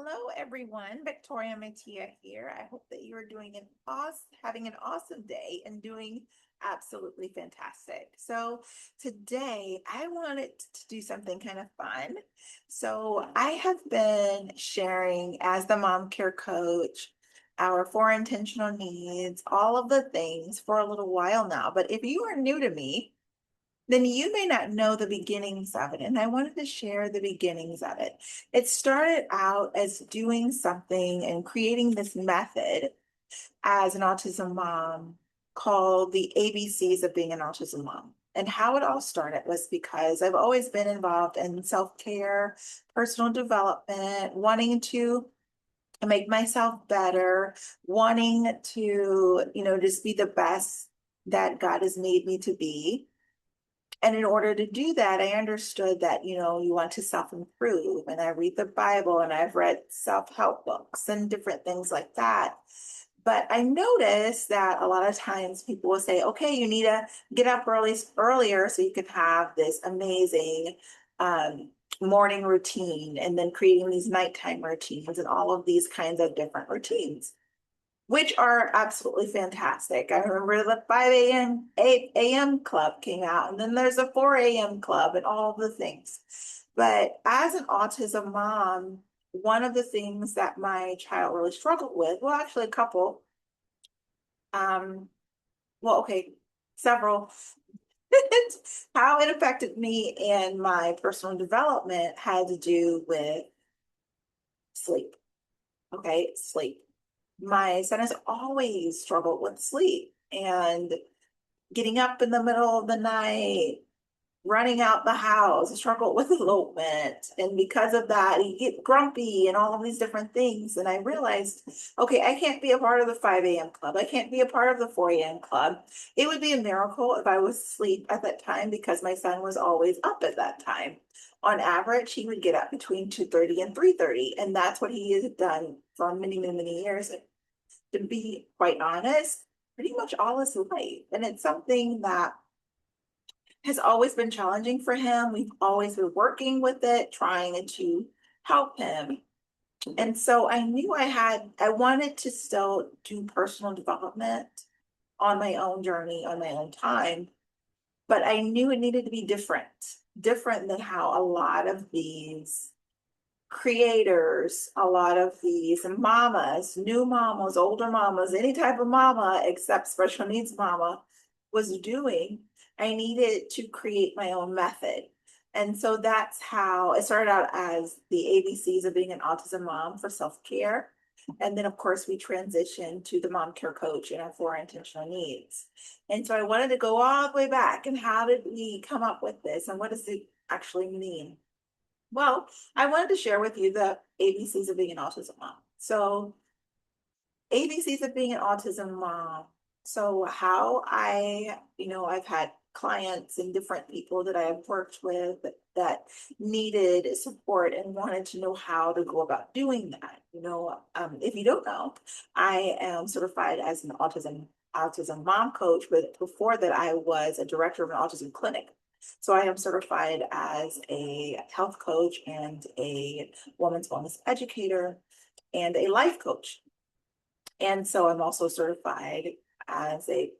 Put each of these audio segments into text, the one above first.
Hello, everyone. Victoria Mattia here. I hope that you are having an awesome day and doing absolutely fantastic. So today I wanted to do something kind of fun. So I have been sharing as the mom care coach our four intentional needs, all of the things for a little while now. But if you are new to me, then you may not know the beginnings of it. And I wanted to share the beginnings of it. It started out as doing something and creating this method as an autism mom called the ABCs of being an autism mom. And how it all started was because I've always been involved in self-care, personal development, wanting to make myself better, wanting to, just be the best that God has made me to be. And in order to do that, I understood that, you want to self-improve. And I read the Bible and I've read self-help books and different things like that. But I noticed that a lot of times people will say, okay, you need to get up earlier so you can have this amazing morning routine, and then creating these nighttime routines and all of these kinds of different routines, which are absolutely fantastic. I remember the 5 a.m., 8 a.m. club came out, and then there's a 4 a.m. club and all of the things. But as an autism mom, one of the things that my child really struggled with, well, actually a couple, um, well, okay, several, how it affected me and my personal development had to do with sleep. Okay, sleep. My son has always struggled with sleep and getting up in the middle of the night, running out the house, struggled with elopement. And because of that, he get grumpy and all of these different things. And I realized, okay, I can't be a part of the 5 a.m. club. I can't be a part of the 4 a.m. club. It would be a miracle if I was asleep at that time because my son was always up at that time. On average, he would get up between 2:30 and 3:30. And that's what he has done for many, many, many years. To be quite honest, pretty much all his life. And it's something that has always been challenging for him. We've always been working with it, trying to help him. And so I knew I wanted to still do personal development on my own journey, on my own time, but I knew it needed to be different than how a lot of these creators, a lot of these mamas, new mamas, older mamas, any type of mama except special needs mama was doing. I needed to create my own method. And so that's how it started out as the ABCs of being an autism mom for self-care. And then, of course, we transitioned to the mom care coach and our four intentional needs. And so I wanted to go all the way back. And how did we come up with this? And what does it actually mean? Well, I wanted to share with you the ABCs of being an autism mom. So, ABCs of being an autism mom. So, how I've had clients and different people that I have worked with that needed support and wanted to know how to go about doing that. If you don't know, I am certified as an autism mom coach, but before that, I was a director of an autism clinic. So I am certified as a health coach and a women's wellness educator and a life coach. And so I'm also certified as a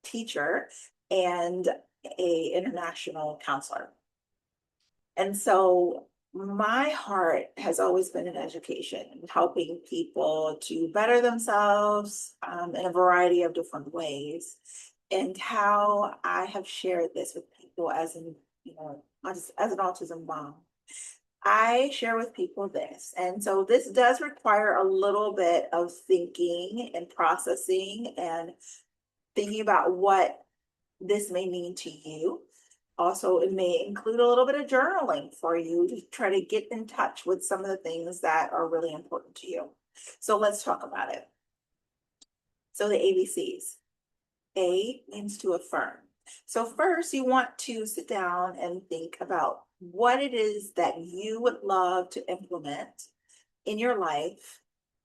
teacher and a international counselor. And so my heart has always been in education and helping people to better themselves in a variety of different ways. And how I have shared this with people as an autism mom. I share with people this. And so this does require a little bit of thinking and processing and thinking about what this may mean to you. Also, it may include a little bit of journaling for you to try to get in touch with some of the things that are really important to you. So let's talk about it. So the ABCs. A means to affirm. So first, you want to sit down and think about what it is that you would love to implement in your life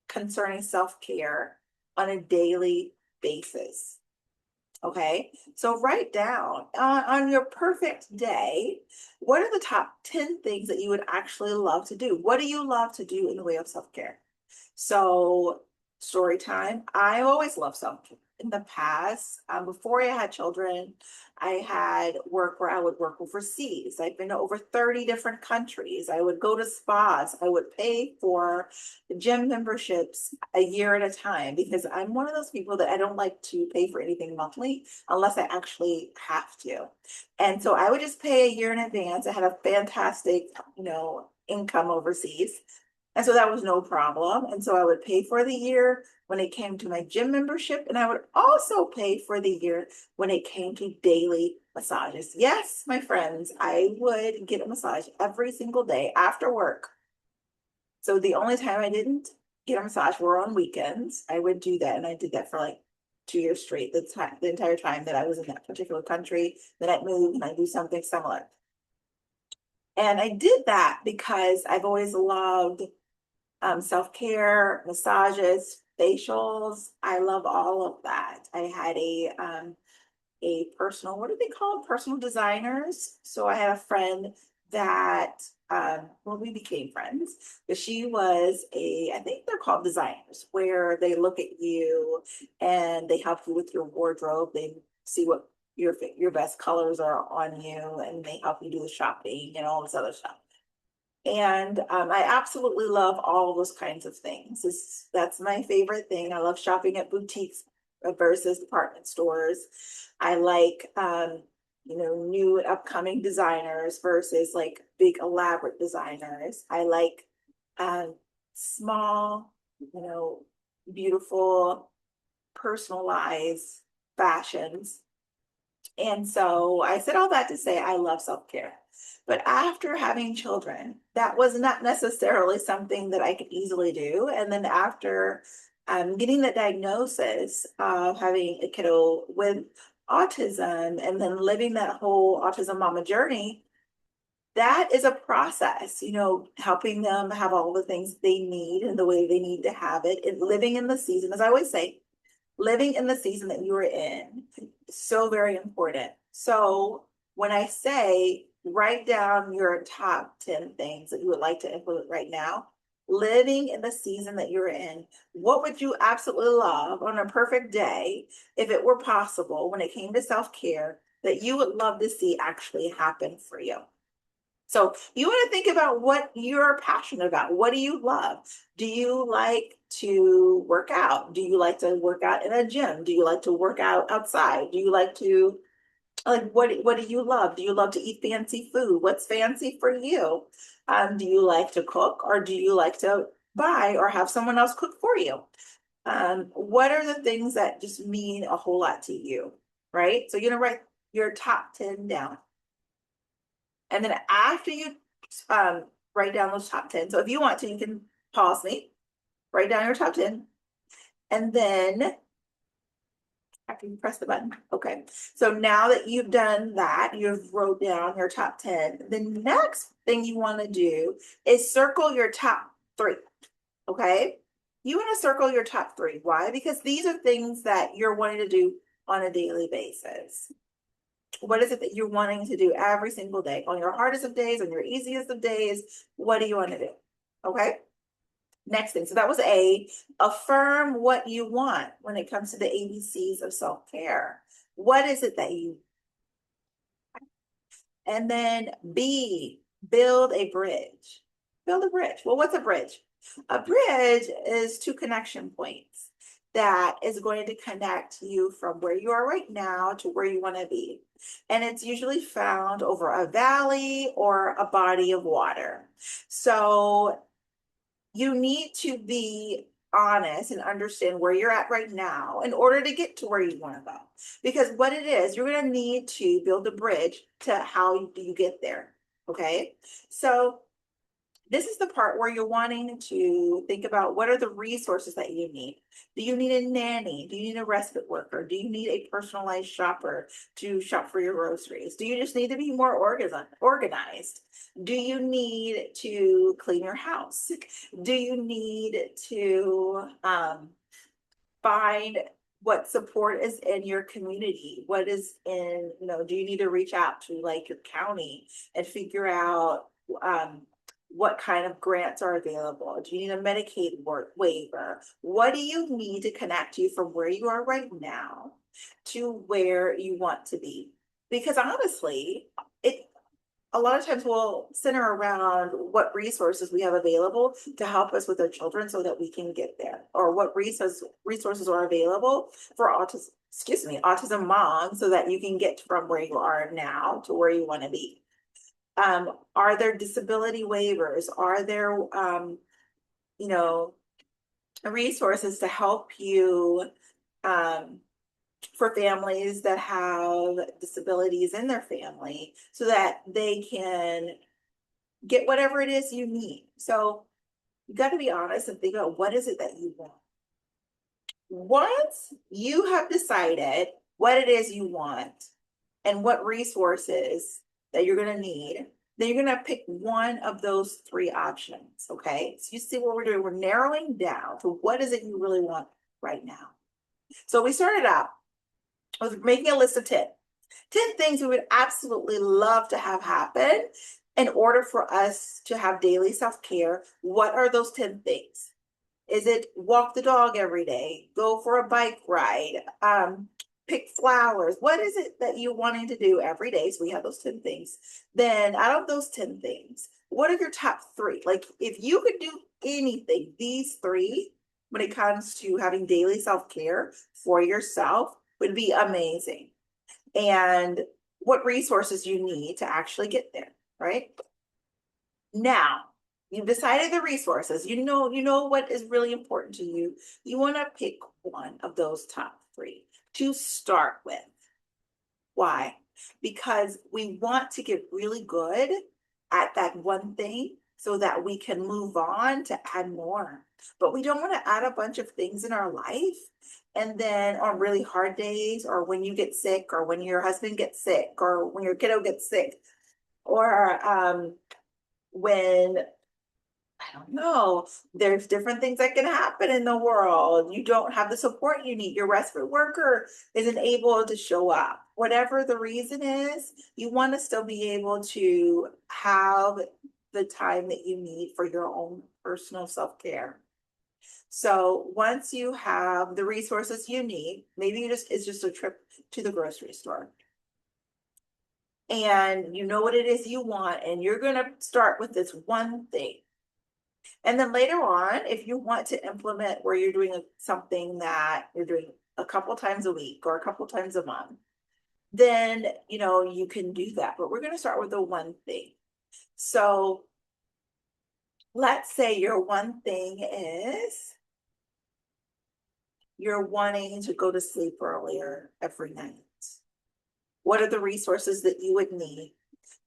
concerning self-care on a daily basis. Okay, so write down on your perfect day, what are the top 10 things that you would actually love to do? What do you love to do in the way of self-care? So, story time. I always loved self-care. In the past, before I had children, I had work where I would work overseas. I've been to over 30 different countries. I would go to spas. I would pay for gym memberships a year at a time because I'm one of those people that I don't like to pay for anything monthly unless I actually have to. And so I would just pay a year in advance. I had a fantastic, income overseas. And so that was no problem. And so I would pay for the year when it came to my gym membership. And I would also pay for the year when it came to daily massages. Yes, my friends, I would get a massage every single day after work. So the only time I didn't get a massage were on weekends. I would do that. And I did that for like 2 years straight, the entire time that I was in that particular country. Then I'd move and I'd do something similar. And I did that because I've always loved self-care, massages, facials. I love all of that. I had a personal, what do they call them? Personal designers. So I had a friend that well, we became friends, but she was I think they're called designers, where they look at you and they help you with your wardrobe. They see what your best colors are on you, and they help you do the shopping and all this other stuff. And I absolutely love all those kinds of things. That's my favorite thing. I love shopping at boutiques versus department stores. I like, new and upcoming designers versus like big elaborate designers. I like small, beautiful, personalized fashions. And so I said all that to say I love self-care. But after having children, that was not necessarily something that I could easily do. And then after getting the diagnosis of having a kiddo with autism and then living that whole autism mama journey, that is a process, helping them have all the things they need and the way they need to have it, and living in the season, as I always say, living in the season that you are in is so very important. So when I say write down your top 10 things that you would like to implement right now, living in the season that you're in, what would you absolutely love on a perfect day, if it were possible, when it came to self-care, that you would love to see actually happen for you? So you want to think about what you're passionate about. What do you love? Do you like to work out? Do you like to work out in a gym? Do you like to work out outside? Do you like to like what do you love? Do you love to eat fancy food? What's fancy for you? Do you like to cook, or do you like to buy or have someone else cook for you? What are the things that just mean a whole lot to you? Right? So you're gonna write your top 10 down. And then after you write down those top 10, so if you want to, you can pause me, write down your top 10, and then after you press the button. Okay. So now that you've done that, you've wrote down your top 10. The next thing you want to do is circle your top 3. Okay. You want to circle your top 3. Why? Because these are things that you're wanting to do on a daily basis. What is it that you're wanting to do every single day? On your hardest of days, on your easiest of days, what do you want to do? Okay. Next thing. So that was A. Affirm what you want when it comes to the ABCs of self-care. What is it that you, and then B, build a bridge. Build a bridge. Well, what's a bridge? A bridge is 2 connection points that is going to connect you from where you are right now to where you want to be. And it's usually found over a valley or a body of water. So you need to be honest and understand where you're at right now in order to get to where you want to go. Because what it is, you're going to need to build a bridge to how do you get there. Okay. So this is the part where you're wanting to think about what are the resources that you need. Do you need a nanny? Do you need a respite worker? Do you need a personalized shopper to shop for your groceries? Do you just need to be more organized? Do you need to clean your house? Do you need to find what support is in your community? What is in, do you need to reach out to like your county and figure out what kind of grants are available? Do you need a Medicaid waiver? What do you need to connect you from where you are right now to where you want to be? Because honestly, it a lot of times we'll center around what resources we have available to help us with our children so that we can get there, or what resources are available for autism moms so that you can get from where you are now to where you want to be. Are there disability waivers? Are there, you know, resources to help you for families that have disabilities in their family so that they can get whatever it is you need? So you got to be honest and think about what is it that you want. Once you have decided what it is you want and what resources that you're going to need, then you're going to pick one of those three options. Okay. So you see what we're doing. We're narrowing down to what is it you really want right now. So we started out with making a list of 10 things we would absolutely love to have happen in order for us to have daily self-care. What are those 10 things? Is it walk the dog every day, go for a bike ride, pick flowers? What is it that you're wanting to do every day? So we have those 10 things. Then out of those 10 things, what are your top three? Like if you could do anything, these three, when it comes to having daily self-care for yourself, would be amazing. And what resources you need to actually get there, right? Now, you've decided the resources, you know what is really important to you. You want to pick one of those top three to start with. Why? Because we want to get really good at that one thing so that we can move on to add more. But we don't want to add a bunch of things in our life. And then on really hard days, or when you get sick, or when your husband gets sick, or when your kiddo gets sick, or when, I don't know, there's different things that can happen in the world. You don't have the support you need. Your respite worker isn't able to show up. Whatever the reason is, you want to still be able to have the time that you need for your own personal self-care. So once you have the resources you need, maybe it's just a trip to the grocery store. And you know what it is you want, and you're going to start with this one thing. And then later on, if you want to implement where you're doing something that you're doing a couple times a week or a couple times a month, then you can do that. But we're going to start with the one thing. So let's say your one thing is you're wanting to go to sleep earlier every night. What are the resources that you would need?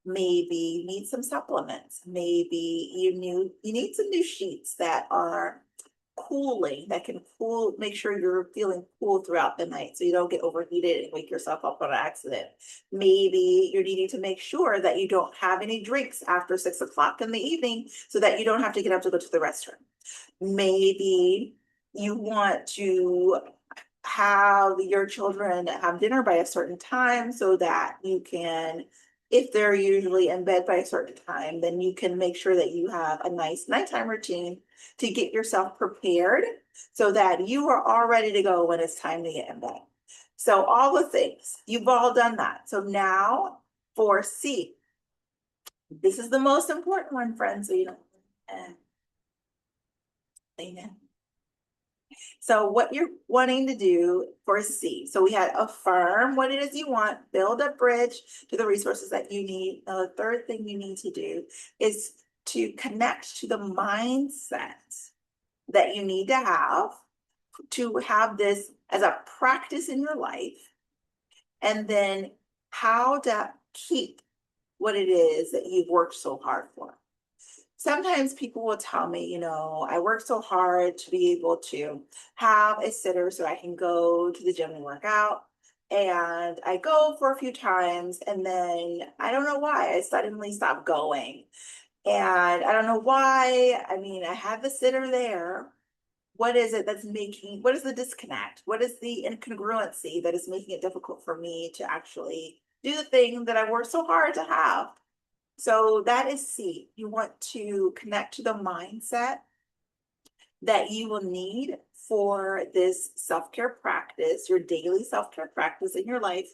Maybe you need some supplements. Maybe you need some new sheets that are cooling, that can make sure you're feeling cool throughout the night so you don't get overheated and wake yourself up on accident. Maybe you're needing to make sure that you don't have any drinks after 6 o'clock in the evening so that you don't have to get up to go to the restroom. Maybe you want to have your children have dinner by a certain time so that you can, if they're usually in bed by a certain time, then you can make sure that you have a nice nighttime routine to get yourself prepared so that you are all ready to go when it's time to get in bed. So all the things, you've all done that. So now for C, this is the most important one, friends. So amen. So what you're wanting to do for C, so we had affirm what it is you want, build a bridge to the resources that you need. Now, the third thing you need to do is to connect to the mindset that you need to have this as a practice in your life, and then how to keep what it is that you've worked so hard for. Sometimes people will tell me, I work so hard to be able to have a sitter so I can go to the gym and work out. And I go for a few times and then I don't know why I suddenly stop going. And I don't know why. I mean, I had the sitter there, what is it that's making, what is the disconnect? What is the incongruency that is making it difficult for me to actually do the thing that I worked so hard to have? So that is C. You want to connect to the mindset that you will need for this self-care practice, your daily self-care practice in your life.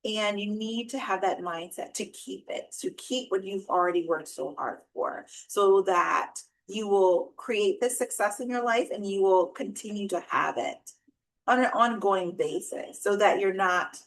And you need to have that mindset to keep it, to keep what you've already worked so hard for, so that you will create this success in your life and you will continue to have it on an ongoing basis, so that you're not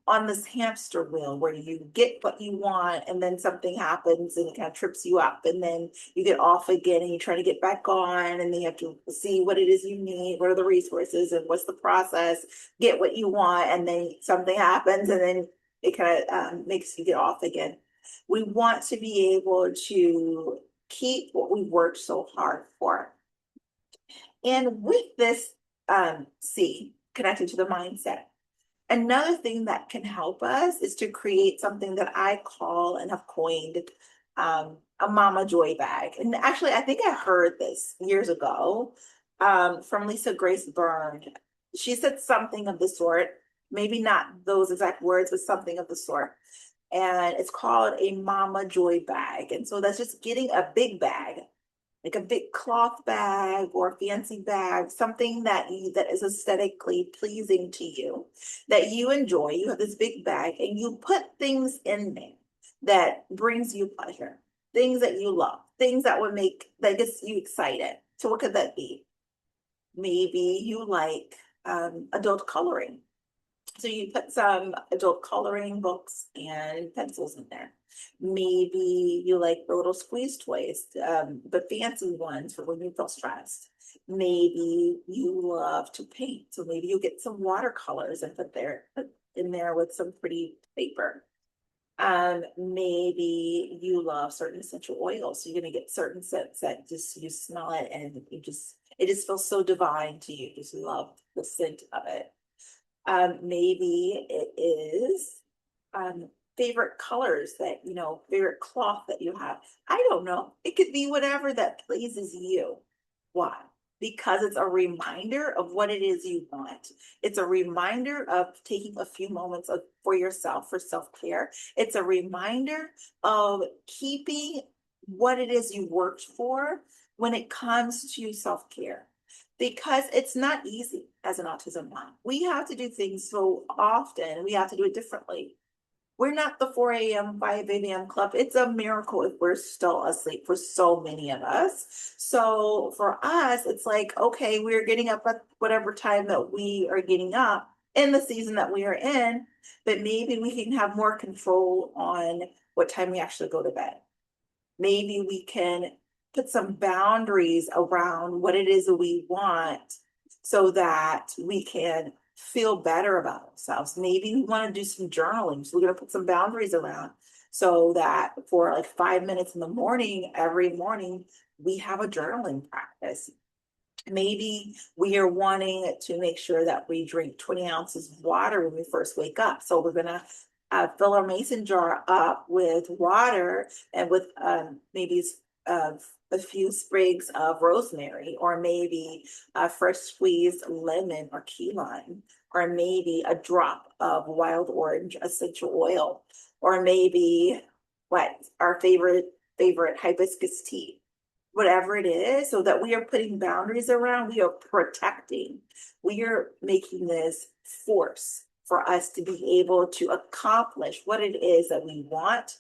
on this hamster wheel where you get what you want and then something happens and it kind of trips you up, and then you get off again and you try to get back on, and then you have to see what it is you need, what are the resources and what's the process, get what you want, and then something happens and then it kind of makes you get off again. We want to be able to keep what we worked so hard for. And with this C, connected to the mindset, another thing that can help us is to create something that I call and have coined a mama joy bag. And actually, I think I heard this years ago from Lisa Grace Byrne. She said something of the sort, maybe not those exact words, but something of the sort. And it's called a mama joy bag. And so that's just getting a big bag, like a big cloth bag or fancy bag, something that is aesthetically pleasing to you, that you enjoy. You have this big bag and you put things in there that brings you pleasure, things that you love, things that gets you excited. So what could that be? Maybe you like adult coloring. So you put some adult coloring books and pencils in there. Maybe you like the little squeeze toys, but fancy ones for when you feel stressed. Maybe you love to paint. So maybe you get some watercolors and put in there with some pretty paper. Maybe you love certain essential oils. So you're gonna get certain scents that just you smell it and it just feels so divine to you. Just love the scent of it. Maybe it is favorite colors that, favorite cloth that you have. I don't know. It could be whatever that pleases you. Why? Because it's a reminder of what it is you want. It's a reminder of taking a few moments for yourself, for self-care. It's a reminder of keeping what it is you worked for when it comes to self-care, because it's not easy as an autism mom. We have to do things so often. We have to do it differently. We're not the 4 a.m., 5 a.m. club. It's a miracle if we're still asleep for so many of us. So for us, it's like, okay, we're getting up at whatever time that we are getting up in the season that we are in, but maybe we can have more control on what time we actually go to bed. Maybe we can put some boundaries around what it is that we want so that we can feel better about ourselves. Maybe we want to do some journaling. So we're going to put some boundaries around so that for like 5 minutes in the morning, every morning, we have a journaling practice. Maybe we are wanting to make sure that we drink 20 ounces of water when we first wake up. So we're going to fill our mason jar up with water and with maybe a few sprigs of rosemary, or maybe a fresh squeezed lemon or key lime, or maybe a drop of wild orange essential oil, or maybe our favorite hibiscus tea. Whatever it is, so that we are putting boundaries around, we are protecting, we are making this force for us to be able to accomplish what it is that we want,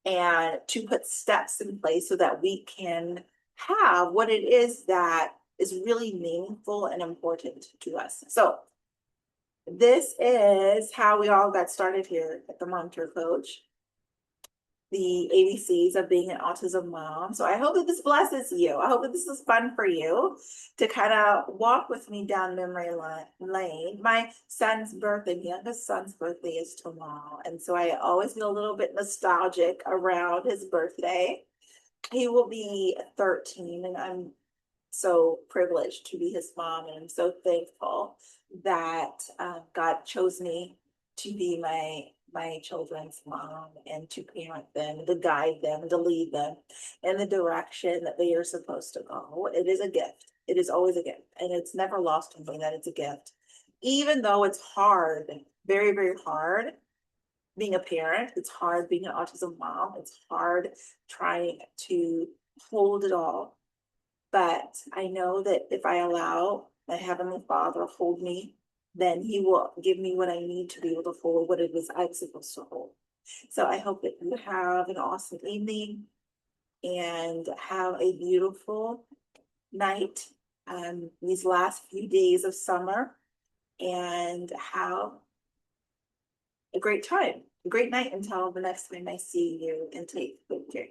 and to put steps in place so that we can have what it is that is really meaningful and important to us. So this is how we all got started here at the Mom Care Coach, the ABCs of being an autism mom. So I hope that this blesses you. I hope that this is fun for you to kind of walk with me down memory lane. My son's birthday, youngest son's birthday is tomorrow. And so I always feel a little bit nostalgic around his birthday. He will be 13, and I'm so privileged to be his mom. And I'm so thankful that God chose me to be my children's mom and to parent them, to guide them, to lead them in the direction that they are supposed to go. It is a gift. It is always a gift. And it's never lost on me that it's a gift. Even though it's hard, very, very hard being a parent, it's hard being an autism mom, it's hard trying to hold it all. But I know that if I allow my Heavenly Father hold me, then He will give me what I need to be able to hold what it is I'm supposed to hold. So I hope that you have an awesome evening and have a beautiful night these last few days of summer and have a great time, a great night until the next time I see you, and take good care.